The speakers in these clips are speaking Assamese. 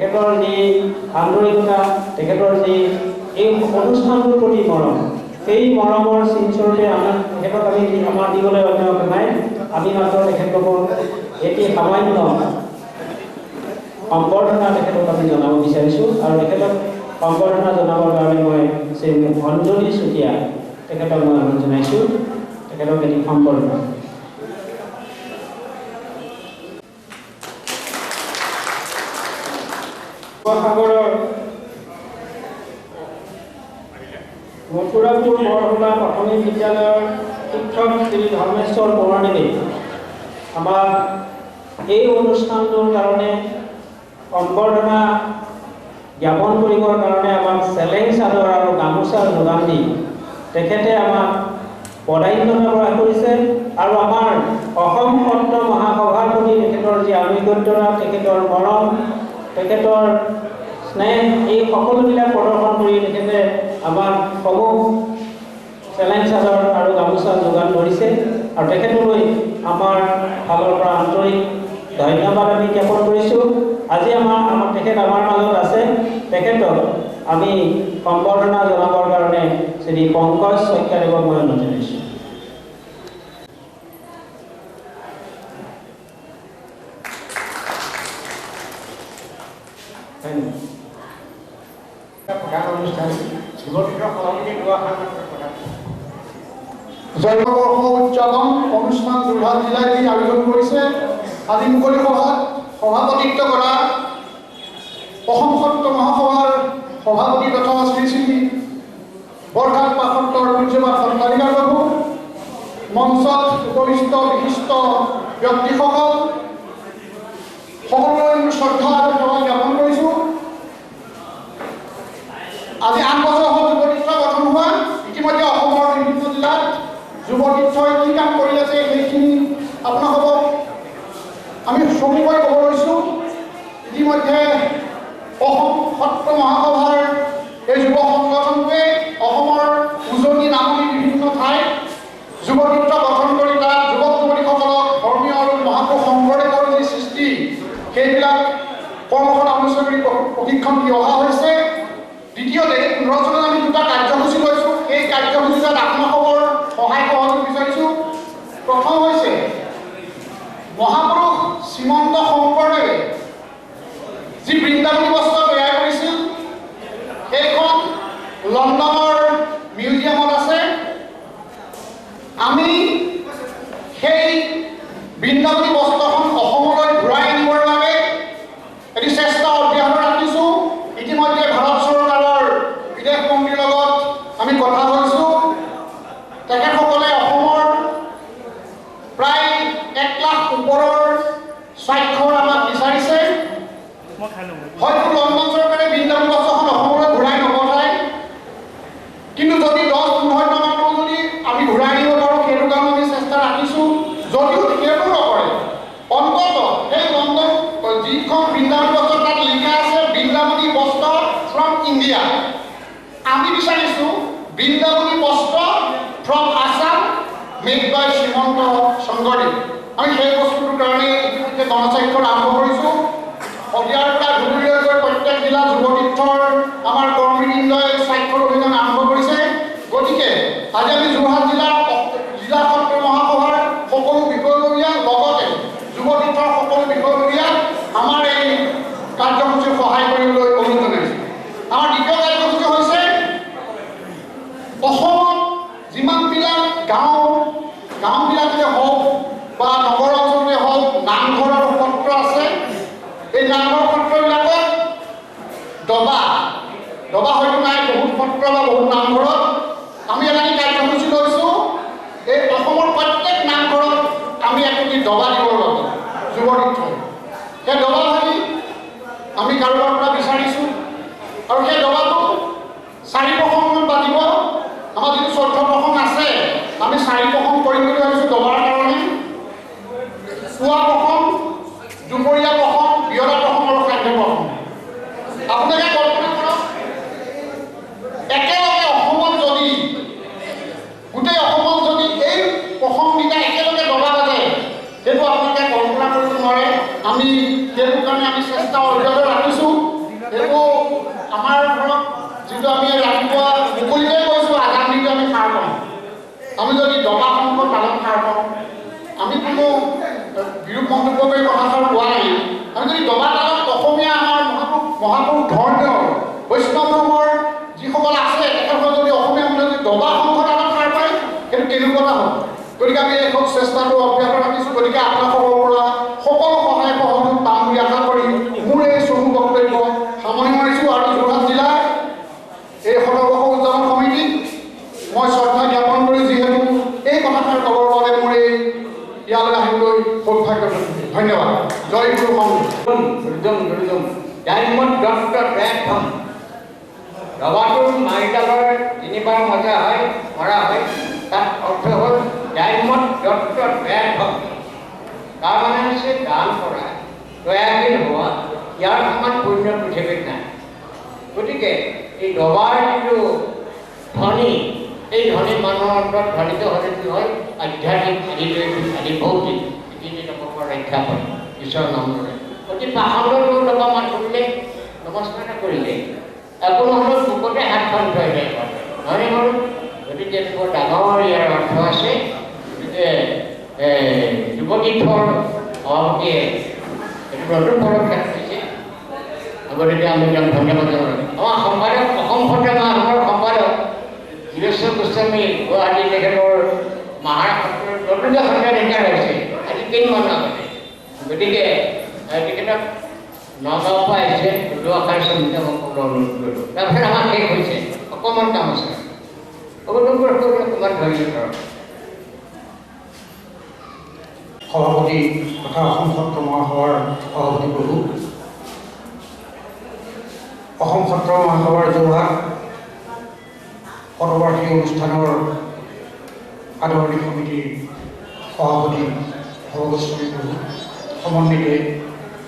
তেখেতৰ যি আন্তৰিকতা, তেখেতৰ যি এই অনুষ্ঠানটোৰ প্ৰতি মৰম, সেই মৰমৰ চিনস্বৰূপে তেখেতক আমি আমাৰ দিবলৈ অন্য নাই। আমি মাত্ৰ তেখেতলোকক এটি সামান্য সম্বৰ্ধনা তেখেতক আমি জনাব বিচাৰিছোঁ। আৰু তেখেতক সম্বৰ্ধনা জনাবৰ কাৰণে মই শ্ৰী অঞ্জলি চুতীয়া তেখেতক মই অনুৰোধ জনাইছোঁ। তেখেতক এটি সম্বৰ্ধনা। শিৱসাগৰৰ মথুৰাপুৰ বৰহোলা প্ৰাথমিক বিদ্যালয়ৰ শিক্ষক শ্ৰী ধৰ্মেশ্বৰ বৰুৱাদেৱে আমাক এই অনুষ্ঠানটোৰ কাৰণে সম্বৰ্ধনা জ্ঞাপন কৰিবৰ কাৰণে আমাক চেলেং চাদৰ আৰু গামোচা যোগান দি তেখেতে আমাক পদায়নতা প্ৰকাশ কৰিছে। আৰু আমাৰ অসম সত্ৰ মহাসভাৰ প্ৰতি তেখেতৰ যি আনুগত্যতা, তেখেতৰ মৰম, তেখেতৰ স্নেহ, এই সকলোবিলাক প্ৰদৰ্শন কৰি তেখেতে আমাক সমূহ চেলেং চাদৰ আৰু গামোচা যোগান ধৰিছে। আৰু তেখেতলৈ আমাৰ ফালৰ পৰা আন্তৰিক ধন্যবাদ আমি জ্ঞাপন কৰিছোঁ। আজি তেখেত আমাৰ মাজত আছে। তেখেতক আমি সম্বৰ্ধনা জনাবৰ কাৰণে শ্ৰী পংকজ শইকীয়াদেৱক মই অনুৰোধ জনাইছোঁ। জন্মবৰ্ষ উদযাপন অনুষ্ঠান যোৰহাট জিলায় যি আয়োজন কৰিছে, আজি মুকলি সভাত সভাপতিত্ব কৰা অসম সত্ৰ মহাসভাৰ সভাপতি তথা শ্ৰী শ্ৰী বৰঘাট সত্ৰৰ পূজ্যপাত সত্ৰাধিকাৰ বাবু, মঞ্চত উপবিষ্ট বিশিষ্ট ব্যক্তিসকল, সকলোৰে শ্ৰদ্ধা আৰু সেৱা জ্ঞাপন কৰিছোঁ। আজি 8 বছৰ হ'ল যুৱতীৰ্থ গঠন হোৱা। ইতিমধ্যে অসমৰ বিভিন্ন জিলাত যুৱতীৰ্থই কি কাম কৰি আছে সেইখিনি আপোনালোকক আমি চমুকৈ ক'ব লৈছোঁ। ইতিমধ্যে অসম সত্ৰ মহাসভাৰ এই যুৱ সংগঠনটোৱে অসমৰ উজনি নামনি বিভিন্ন ঠাইত যুৱতীৰ্থ গঠন কৰি তাত যুৱক যুৱতীসকলক ধৰ্মীয় আৰু মহাপুৰুষ শংকৰদেৱৰ যি সৃষ্টি, সেইবিলাক কৰ্মশালা অনুষ্ঠিত কৰি প্ৰশিক্ষণ দি অহা হৈছে। দ্বিতীয়তে 15 চনত আমি 2টা কাৰ্যসূচী লৈছোঁ। এই কাৰ্যসূচীত আপোনালোকৰ সহায় সহযোগ বিচাৰিছোঁ। প্ৰথম হৈছে মহাপুৰুষ শ্ৰীমন্ত শংকৰদেৱে যি বৃন্দাবনী বস্ত্ৰ তৈয়াৰ কৰিছিল, সেইখন লণ্ডনৰ মিউজিয়ামত আছে। আমি সেই বৃন্দাবনী বস্ত্ৰখন অসমলৈ ঘূৰাই আনিবৰ বাবে এটি চেষ্টা অব্যাহত ৰাখিছোঁ। ইতিমধ্যে ভাৰত চৰকাৰৰ বিদেশ মন্ত্ৰীৰ লগত আমি কথা কৈছোঁ। তেখেতসকলে অসমৰ প্ৰায় 1 লাখ ওপৰৰ স্বাক্ষৰ আমাক বিচাৰিছে। হয়তো লণ্ডন চৰকাৰে বৃন্দাবনী বস্ত্ৰখন অসমলৈ ঘূৰাই নপঠায়, কিন্তু যদি 10-15 টকাটো যদি আমি ঘূৰাই আনিব পাৰোঁ, সেইটো কাৰণে আমি চেষ্টা ৰাখিছোঁ। যদিও সেইটো নকৰে, অন্তত সেই লণ্ডন যিখন বৃন্দাবনী বস্ত্ৰ তাত লিখা আছে বৃন্দাবনী বস্ত্ৰ ফ্ৰম ইণ্ডিয়া, আমি বিচাৰিছোঁ বৃন্দাবনী বস্ত্ৰ ফ্ৰম আছাম মেড বাই শ্ৰীমন্ত শংকৰদেৱ। আমি সেই বস্তুটোৰ কাৰণে ইতিমধ্যে গণস্বাক্ষৰ আৰম্ভ কৰিছোঁ। শদিয়াৰ পৰা ধুবুৰীলৈকে প্ৰত্যেক জিলা যুৱতীৰ্থৰ আমাৰ কৰ্মীবৃন্দই স্বাক্ষৰ অভিযান আৰম্ভ কৰিছে। গতিকে আজি আমি যোৰহাট জিলা সত্ৰ মহাসভাৰ সকলো বিষয়ববীয়া, লগতে যুৱতীৰ্থৰ সকলো বিষয়ববীয়া আমাৰ এই কাৰ্যসূচীত সহায় কৰিবলৈ অনুৰোধ জনাইছোঁ। আমাৰ দ্বিতীয় কাৰ্যসূচী হৈছে অসমত যিমানবিলাক গাঁওবিলাকতে হওক বা নগৰ অঞ্চলতে হওক নামঘৰ আৰু সত্ৰ আছে, এই নামঘৰ সত্ৰবিলাকত দবা হয়তো নাই বহুত সত্ৰ বা বহুত নামঘৰত। আমি এটা কাৰ্যসূচী লৈছোঁ, এই অসমৰ প্ৰত্যেক নামঘৰত আমি একোটি দবা দিবৰ বাবে যুৱতীৰ্থই। সেই দবা ভাবি আমি কাৰোবাৰ পৰা বিচাৰিছোঁ। আৰু সেই দবাটো 4 প্ৰসংগত বাজিব। আমাৰ যিটো 14 প্ৰসংগ আছে, আমি 4 প্ৰসংগ কৰিম বুলি ভাবিছোঁ দবাৰ কাৰণে। পুৱা প্ৰসংগ, দুপৰীয়া প্ৰসংগ, বিয়লা প্ৰসংগ আৰু সান্ধ্য প্ৰসংগ। আপোনালোকে কল্পনা কৰক, একেলগে অসমত যদি গোটেই অসমত যদি এই প্ৰসংগকেইটা একেলগে দবা বাজে, সেইটো আপোনালোকে কল্পনা কৰিব নোৱাৰে। আমি সেইটো কাৰণে আমি চেষ্টা অব্যাহত ৰাখিছোঁ। আমাৰ ঘৰত যিটো আমি ৰাতিপুৱা মুকলিতে কৈছোঁ আগাম দিনটো আমি সাৰ পাওঁ। আমি যদি দবা শংখ তালত সাৰ পাওঁ, আমি কোনো বিৰূপ মন্তব্য কৰি কথাষাৰ কোৱা নাই। আমি যদি দবা তালত অসমীয়া আমাৰ মহাপুৰুষ ধৰ্মীয় বৈষ্ণৱ ধৰ্মৰ যিসকল আছে তেখেতসকলে যদি অসমীয়া মানুহে যদি দবা শংখ তালত সাৰ পায়, সেইটো কেনেকুৱা হ'ব? গতিকে আমি এখন চেষ্টাটো অব্যাহত ৰাখিছোঁ। গতিকে আপোনালোকৰ পৰা সকলো সহায় সহযোগ পাম বুলি আশা কৰি মোৰ এই চমু বক্তব্য সামৰণি মাৰিছোঁ। আৰু যোৰহাট জিলাৰ এই সতৰ্ক উদযাপন সমিতিক মই শ্ৰদ্ধা জ্ঞাপন কৰি যিহেতু এই কথাষাৰ ক'বৰ বাবে মোৰ এই ইয়ালৈ আহিবলৈ সৌভাগ্য হৈছে। ধন্যবাদ। জয় গুৰু দবাটোৰ মাৰিডালৰ তিনিবাৰ মৰা হয়। তাত অৰ্থ হ'ল ডাইমত দত্ত ব্যাধম। তাৰ মানে হৈছে দান কৰা, দয়াশীল হোৱা, ইয়াৰ সমান পুণ্য পৃথিৱীত নাই। গতিকে এই দবাৰ যিটো ধ্বনি, এই ধ্বনি মানুহৰ অন্তৰত ধ্বনিত হ'লে কি হয়? আধ্যাত্মিক আদি ভৌতিক তিনিটাকৰ ৰক্ষা কৰে ঈশ্বৰৰ নাম ধৰে। অতি পাখণ্ডটো দবা মাত কৰিলে, নমস্কাৰ কৰিলে, একো নহ'লেও বুকতে হাতখন থৈ যায় নহয়নে বাৰু? গতিকে বৰ ডাঙৰ ইয়াৰ অৰ্থ আছে। গতিকে যুৱতীৰ্থৰ সভাপতিয়ে এইটো নতুন পদক্ষেপ দিছে। গতিকে আমি তেওঁক ধন্যবাদ জনালোঁ। আমাৰ সম্পাদক অসম সত্ৰীয়া মহাসভাৰ সম্পাদক গিৰেশ্বৰ গোস্বামী গুৱাহাটী, তেখেতৰ মহাৰাষ্ট্ৰৰ নতুনকৈ সত্ৰীয়া ৰিটায়াৰ হৈছে আজি কেইদিনমান আগতে। গতিকে তেখেতক নগাঁৱৰ পৰা আহিছে, দুআষাৰ চন্দ্ৰ অনুৰোধ কৰিলোঁ। তাৰপিছত আমাৰ শেষ হৈছে, অকণমান কাম আছে। সভাপতি তথা অসম সত্ৰ মহাসভাৰ সভাপতি প্ৰভু, অসম সত্ৰ মহাসভাৰ যোৰহাট শতবাৰ্ষিকী অনুষ্ঠানৰ আদৰণি সমিতিৰ সভাপতি ভৱগোস্বামী প্ৰভু, সমন্বিতে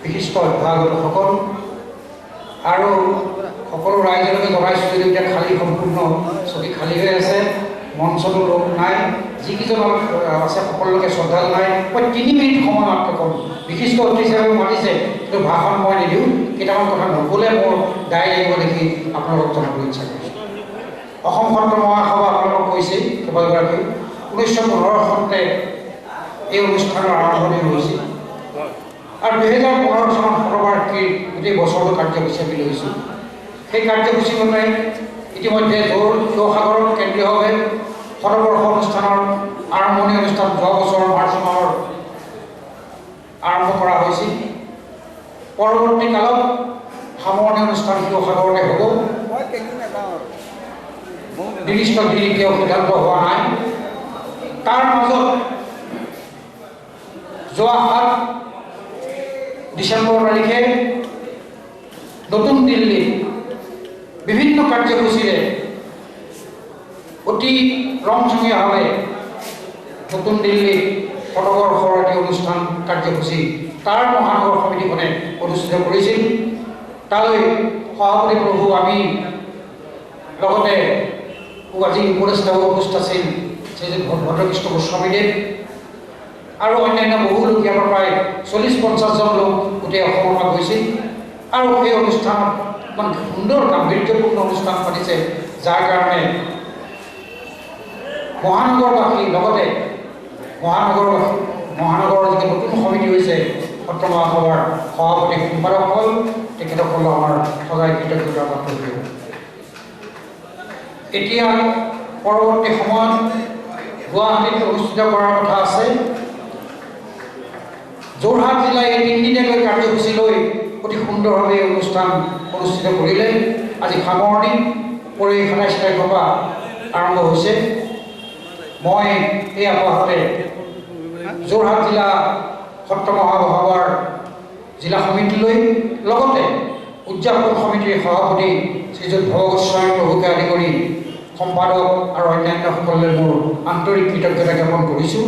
বিশিষ্ট অভ্যাগতসকল আৰু সকলো ৰাইজলৈকে জনাইছোঁ যে এতিয়া খালী সম্পূৰ্ণ ছবি খালী হৈ আছে, মঞ্চতো লোক নাই। যিকেইজন আছে সকলোকে শ্ৰদ্ধা জনাই মই 3 মিনিট সময় মাত্ৰ ক'ম। বিশিষ্ট অতিথি হিচাপে মাতিছে, কিন্তু ভাষণ মই নিদিওঁ। কেইটামান কথা নক'লে মোৰ দায় লাগিব দেখি আপোনালোকক জনাবলৈ ইচ্ছা কৰিছোঁ। অসম সত্ৰ মহাসভা আপোনালোকক কৈছেই কেইবাগৰাকীও 1915 চনতে এই অনুষ্ঠানৰ আৰম্ভণি হৈছিল আৰু 2015 চনত শতবাৰ্ষিকীৰ গোটেই বছৰটো কাৰ্যসূচী আমি লৈছোঁ। সেই কাৰ্যসূচী মতে ইতিমধ্যে শিৱসাগৰত কেন্দ্ৰীয়ভাৱে শতবৰ্ষ অনুষ্ঠানৰ আৰম্ভণি অনুষ্ঠান যোৱা বছৰ মাৰ্চ মাহৰ আৰম্ভ কৰা হৈছিল। পৰৱৰ্তী কালত সামৰণি অনুষ্ঠান শিৱসাগৰতে হ'ব। নিৰ্দিষ্ট দিন এতিয়াও সিদ্ধান্ত হোৱা নাই। তাৰ মাজত যোৱা 7 ডিচেম্বৰ তাৰিখে নতুন দিল্লীত বিভিন্ন কাৰ্যসূচীৰে অতি ৰংচঙীয়াভাৱে নতুন দিল্লীত শতবৰ্ষৰ এটি অনুষ্ঠান কাৰ্যসূচী তাৰ মহানগৰ সমিতিখনে অনুষ্ঠিত কৰিছিল। তালৈ সভাপতি প্ৰভু আমি লগতে আজি উপদেষ্টা উপস্থিত আছিল শ্ৰীযুত ভদ্ৰকৃষ্ণ গোস্বামীদেৱ আৰু অন্যান্য বহু লোক, ইয়াৰ পৰা প্ৰায় 40-50 জন লোক গোটেই অসমৰ পৰা গৈছিল। আৰু এই অনুষ্ঠানত ইমান সুন্দৰ গাম্ভীৰ্যপূৰ্ণ অনুষ্ঠান পাতিছে, যাৰ কাৰণে মহানগৰবাসী লগতে মহানগৰৰ যিটো নতুন সমিতি হৈছে সত্ৰ মহাসভাৰ সভাপতি সম্পাদকসকল, তেখেতসকল আমাৰ সদায় কৃতজ্ঞতাৰ পাত্ৰ কৰিব। এতিয়া পৰৱৰ্তী সময়ত গুৱাহাটীত অনুষ্ঠিত কৰাৰ কথা আছে। যোৰহাট জিলাই এই 3 দিনীয়াকৈ কাৰ্যসূচী লৈ অতি সুন্দৰভাৱে অনুষ্ঠান অনুষ্ঠিত কৰিলে। আজি সামৰণি পৰি 27 তাৰিখৰ পৰা আৰম্ভ হৈছে। মই এই আপাহতে যোৰহাট জিলা সত্ৰ মহাসভাৰ জিলা সমিতিলৈ লগতে উদযাপন সমিতিৰ সভাপতি শ্ৰীযুত ভৱগোস্বামী প্ৰভুকে আদি কৰি সম্পাদক আৰু অন্যান্যসকললৈ মোৰ আন্তৰিক কৃতজ্ঞতা জ্ঞাপন কৰিছোঁ।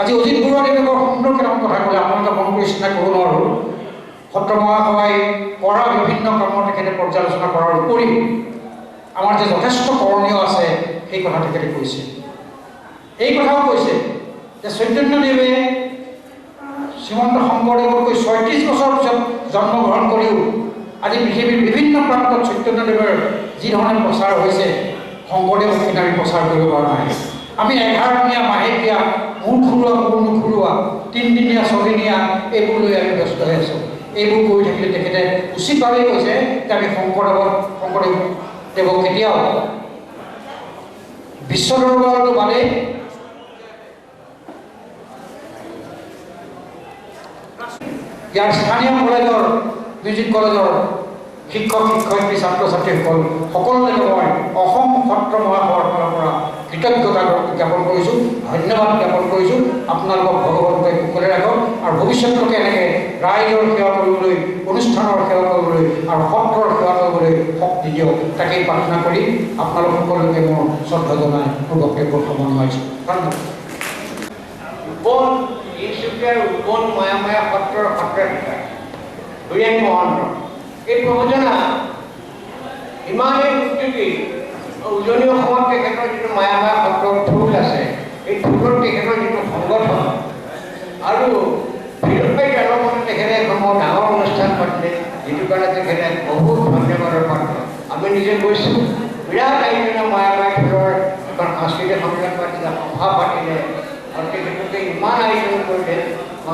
আজি অজিত বৰুৱাদেৱে বৰ সুন্দৰ কেইটামান কথা ক'লে, আপোনালোকে মন কৰি চিন্তা কৰিব নোৱাৰোঁ। সত্ৰ মহাসভাই কৰা বিভিন্ন কামৰ তেখেতে পৰ্যালোচনা কৰাৰ উপৰিও আমাৰ যে যথেষ্ট কৰণীয় আছে সেই কথা তেখেতে কৈছে। এই কথাও কৈছে যে চৈতন্যদেৱে শ্ৰীমন্ত শংকৰদেৱতকৈ 36 বছৰ পিছত জন্মগ্ৰহণ কৰিও আজি পৃথিৱীৰ বিভিন্ন প্ৰান্তত চৈতন্যদেৱৰ যি ধৰণে প্ৰচাৰ হৈছে শংকৰদেৱ সেইখিনি আমি প্ৰচাৰ কৰিব পৰা নাই। আমি 11 দিনীয়া মাহেকীয়া মূৰ ঘূৰোৱা মূৰ নুঘূৰোৱা 3 দিনীয়া 6 দিনীয়া এইবোৰ লৈ আমি ব্যস্ত হৈ আছোঁ। এইবোৰ কৰি থাকিলে তেখেতে উচিতভাৱেই কৈছে যে আমি শংকৰদেৱক কেতিয়াও বিশ্ব দৰবাৰতো বাদেই ইয়াৰ স্থানীয় কলেজৰ মিউজিক কলেজৰ শিক্ষক শিক্ষয়িত্ৰী ছাত্ৰ ছাত্ৰীসকল সকলোকে মই অসম সত্ৰ মহাসভাৰ ফালৰ পৰা কৃতজ্ঞতা জ্ঞাপন কৰিছোঁ, ধন্যবাদ জ্ঞাপন কৰিছোঁ। আপোনালোকক ভগৱন্তই কুশলে ৰাখক আৰু ভৱিষ্যতলৈকে এনেকৈ ৰাইজৰ সেৱা কৰিবলৈ, অনুষ্ঠানৰ সেৱা কৰিবলৈ আৰু সত্ৰৰ সেৱা কৰিবলৈ শক্তি দিয়ক, তাকেই প্ৰাৰ্থনা কৰি আপোনালোক সকলোকে মোৰ শ্ৰদ্ধা জনাই মোৰ বক্তব্য সামৰণি ধন্যবাদ। তিনিচুকীয়াৰ উপন মায়া সত্ৰৰ সত্ৰাধিকাৰ হীৰেণ মহন্ত এই প্ৰবচনা ইমানেই উদ্যোগী। উজনি অসমত তেখেতৰ যিটো মায়া সত্ৰৰ ঠোল আছে, এই ঠোলৰ তেখেতৰ যিটো সংগঠন আৰু বিৰূপাই জানমতে তেখেতে এখন বৰ ডাঙৰ অনুষ্ঠান পাতিলে, যিটো কাৰণে তেখেতে বহুত ধন্যবাদৰ পাত্ৰ। আমি নিজে গৈছোঁ, বিৰাট আয়োজনৰ মায়া ঠোলৰ এখন সাংস্কৃতিক সন্মিলন পাতিলে, সভা পাতিলে আৰু তেখেতলোকে ইমান আয়োজন কৰিলে।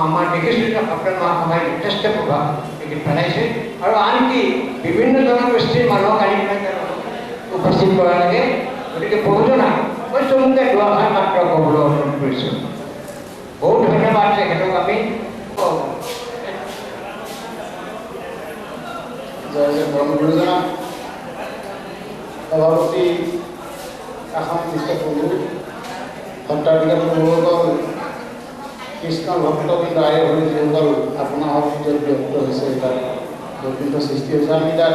আমাৰ দেখিছোঁ যে সত্ৰ মহাসভাই যথেষ্ট প্ৰভাৱ তেখেত পেলাইছে আৰু আনকি বিভিন্ন জনগোষ্ঠীৰ মানুহক আনি পেলাই উপস্থিত কৰা লাগে। গতিকে প্ৰয়োজনা মই চমুকে দুআষাৰ মাত্ৰ ক'বলৈ অনুৰোধ কৰিছোঁ। বহুত ধন্যবাদ তেখেতক আমি গুৰুজনা সভাপতি আসন বিশ্বপ্ৰভু সত্ৰাধিকাৰ প্ৰভুসকল, কৃষ্ণ ভক্তবৃন্দ আই হৰি যিসকল আপোনাৰ সত্ৰত ব্যক্ত হৈছে, তাত বৈকুণ্ঠ সৃষ্টি হৈছে। আমি তাত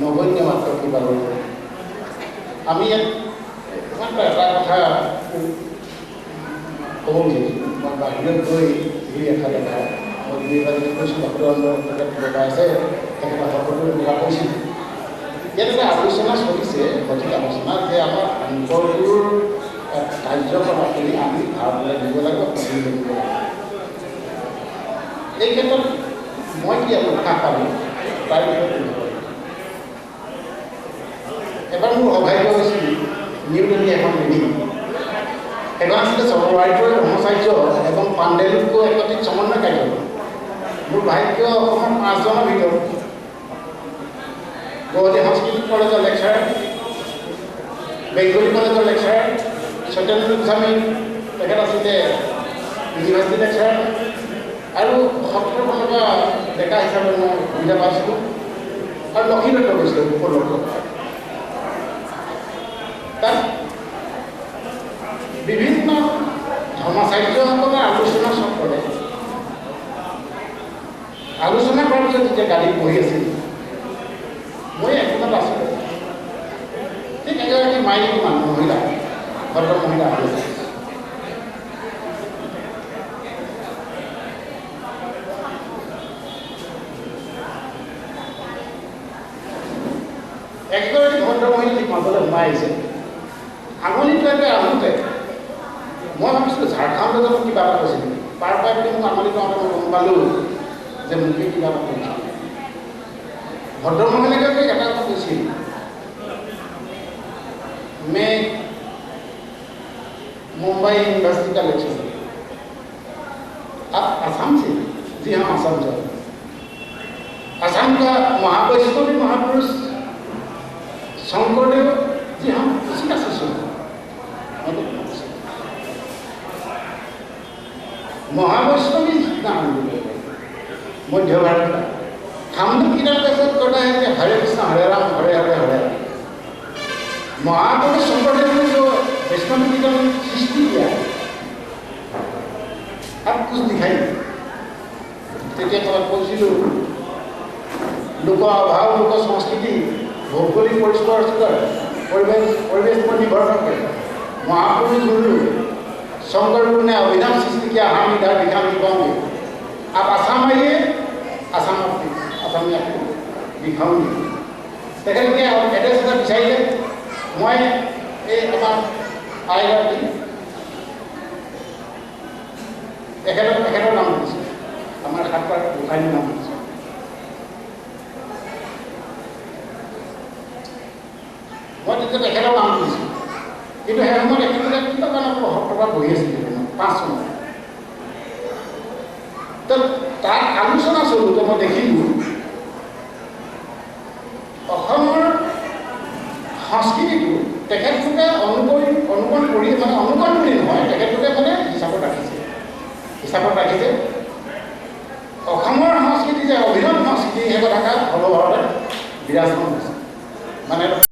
নগণ্য মাত্ৰ কিবা কৰিব। আমি ইয়াত এটা কথা ক'ব বিচাৰিছোঁ। মই বাহিৰত গৈ ঘূৰি এষাৰ দেখা মই দুই কৈছোঁ ভক্তবৃন্দৰ তেখেত লগাই আছে, তেখেতে সকলোৱে লগা কৈছিল। ইয়াত এটা আলোচনা চলিছে, সঠিক আলোচনা, যে আমাৰ শংকৰগুৰুৰ কাৰ্যকলাপ কৰি আমি ভাৰতলৈ দিব লাগিব, পৃথিৱীলৈ দিব লাগিব। এই ক্ষেত্ৰত মই কি উৎসাহ পালোঁ তাৰ বিষয়ে এবাৰ মোৰ সৌভাগ্য হৈছিল নিউ দিল্লী এখন মিটিং। এখন আছিলে চক্ৰৱাৰ্তীয় ব্ৰহ্মচাৰ্য এবং পাণ্ডেলুক্য একত্ৰিত সমন্বয় কাৰ্যক্ৰম। মোৰ ভাগ্য অসমৰ 5জনৰ ভিতৰত গুৱাহাটী সংস্কৃত কলেজৰ লেকচাৰ, বেংগলী কলেজৰ লেকচাৰ, সত্যেন্দ্ৰ গোস্বামী তেখেত আছিলে ইউনিভাৰ্চিটি লেকচাৰ, আৰু সত্ৰৰ ফালৰ পৰা ডেকা হিচাপে মই সুবিধা পাইছিলোঁ আৰু লক্ষীদত্ত গৈছিলোঁ উপলব্ধ। তাত বিভিন্ন ধৰ্মাচাৰ্যসকলে আলোচনা চক্ৰৰে আলোচনা কৰাৰ পিছত যেতিয়া গাড়ীত বহি আছিল, মই একমত আছিলোঁ। ঠিক এগৰাকী মাইকী মানুহ মহিলা, ভদ্ৰ মহিলা আহিছে। একগৰাকী ভদ্ৰ মহিলা ঠিক মাজলৈ সোমাই আহিছে। আঙুলিটোৱে আহোঁতে মই ভাবিছিলোঁ ঝাৰখণ্ডত জানো কিবা এটা কৈছিল। পাৰ পাই বুলি মোক আঙুলি পাওঁতে মই গম পালোঁ যে মোকে কিবা এটা কৈছিল। ভদ্ৰ মহিলাগৰাকীক এটা কথা কৈছিল, मैं मुंबई यूनिवर्सिटी का लेक्चर। आप आसाम से? जी हाँ, आसाम से। आसाम का महावैष्णवी महापुरुष शंकरदेव, जी हाँ, उसी का शिष्य हूँ। महावैष्णवी नाम मध्य भारत का हमने किधर कैसे करना है कि हरे कृष्ण हरे राम हरे हरे हरे। महापुरुष शंकरदेव ने जो वैष्णव की सृष्टि किया है, अब कुछ दिखाई लोक अभाव लोक संस्कृति भौगोलिक परिवेश पर निर्भर करके महापुरुष गुरु शंकर गुरु ने अभिनव सृष्टि किया। हम इधर दिखा नहीं पाओगे, आप आसाम आइए, आसाम में आपको दिखाऊंगी। तेखिल क्या एड्रेस এটা বিচাৰিলে মই এই আমাৰ আইগৰাকী তেখেতৰ নাম দিছোঁ, আমাৰ সাতপাৰ গোসাঁনীৰ নাম দিছোঁ। তেতিয়া তেখেতৰ কাম কৰিছিল কিন্তু সেই সময়ত তেখেতলোকে কিবা কাৰণত সত্ৰপাত বহি আছিল 5 চনত তাত আলোচনা চলোতে মই দেখিলোঁ অসমৰ সংস্কৃতিটো তেখেতলোকে অনুকৰণ কৰি মানে অনুকৰণ বুলি নহয় তেখেতলোকে মানে হিচাপত ৰাখিছে অসমৰ সংস্কৃতি যে অভিনৱ সংস্কৃতি সেই কথাষাৰ সৰ্বভাৰতে বিৰাজমান হৈছে মানে